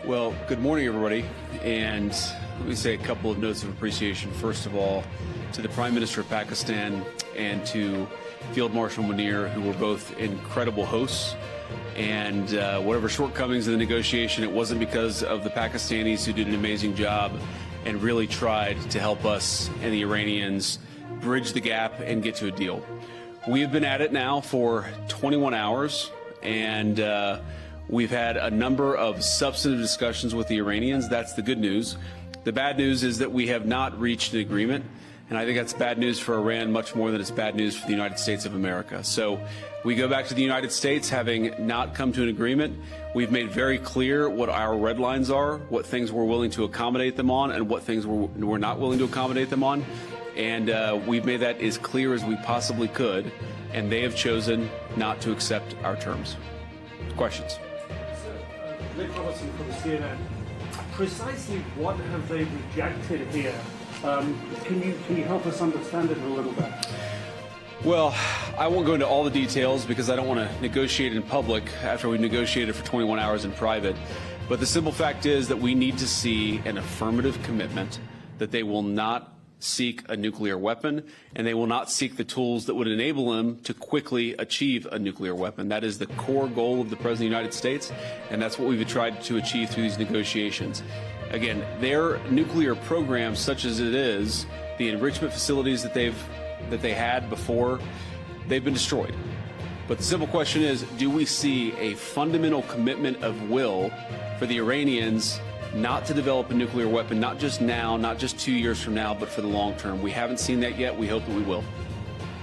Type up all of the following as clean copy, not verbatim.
Well, good morning, everybody. And let me say a couple of notes of appreciation. First of all, to the Prime Minister of Pakistan and to Field Marshal Munir, who were both incredible hosts. And whatever shortcomings in the negotiation, it wasn't because of the Pakistanis, who did an amazing job and really tried to help us and the Iranians bridge the gap and get to a deal. We have been at it now for 21 hours, and we've had a number of substantive discussions with the Iranians. That's the good news. The bad news is that we have not reached an agreement, and I think that's bad news for Iran much more than it's bad news for the United States of America. So we go back to the United States having not come to an agreement. We've made very clear what our red lines are, what things we're willing to accommodate them on, and what things we're not willing to accommodate them on. And we've made that as clear as we possibly could, and they have chosen not to accept our terms. Questions? Nick Robertson from CNN. Precisely what have they rejected here? Can you help us understand it a little bit? Well, I won't go into all the details because I don't want to negotiate in public after we negotiated for 21 hours in private. But the simple fact is that we need to see an affirmative commitment that they will not seek a nuclear weapon, and they will not seek the tools that would enable them to quickly achieve a nuclear weapon. That is the core goal of the President of the United States, and that's what we've tried to achieve through these negotiations. Again, their nuclear program, such as it is, the enrichment facilities that they had before, they've been destroyed. But the simple question is, do we see a fundamental commitment of will for the Iranians not to develop a nuclear weapon, not just now, not just 2 years from now, but for the long term? We haven't seen that yet. We hope that we will.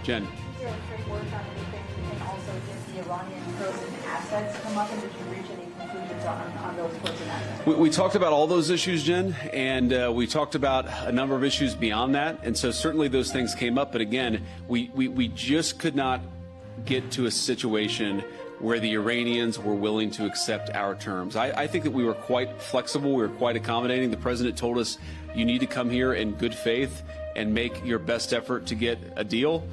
Jen. Is there a framework on anything? And also, did the Iranian frozen assets come up, and did you reach any conclusions on those frozen assets? We talked about all those issues, Jen, and we talked about a number of issues beyond that. And so certainly those things came up. But again, we just could not get to a situation where the Iranians were willing to accept our terms. I think that we were quite flexible. We were quite accommodating. The president told us, you need to come here in good faith and make your best effort to get a deal.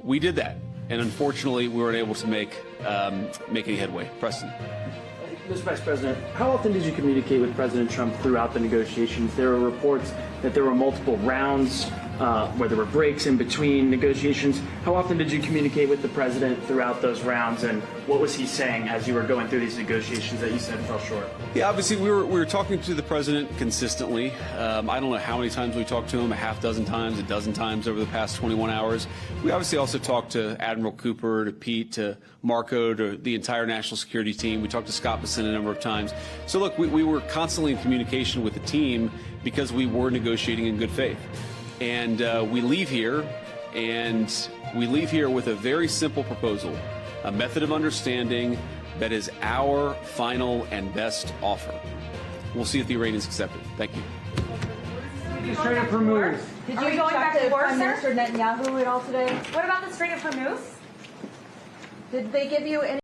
We did that. And unfortunately, we weren't able to make any headway. Preston. Mr. Vice President, how often did you communicate with President Trump throughout the negotiations? There were reports that there were multiple rounds where there were breaks in between negotiations. How often did you communicate with the president throughout those rounds, and what was he saying as you were going through these negotiations that you said fell short? Yeah, obviously we were talking to the president consistently. I don't know how many times we talked to him, a half dozen times, a dozen times over the past 21 hours. We obviously also talked to Admiral Cooper, to Pete, to Marco, to the entire national security team. We talked to Scott Bessent a number of times. So look, we were constantly in communication with the team because we were negotiating in good faith. And we leave here with a very simple proposal, a method of understanding that is our final and best offer. We'll see if the Iranians accept it. Thank you. Did you going back to Prime Minister Netanyahu at all today? What about the Strait of Hormuz? Did they give you any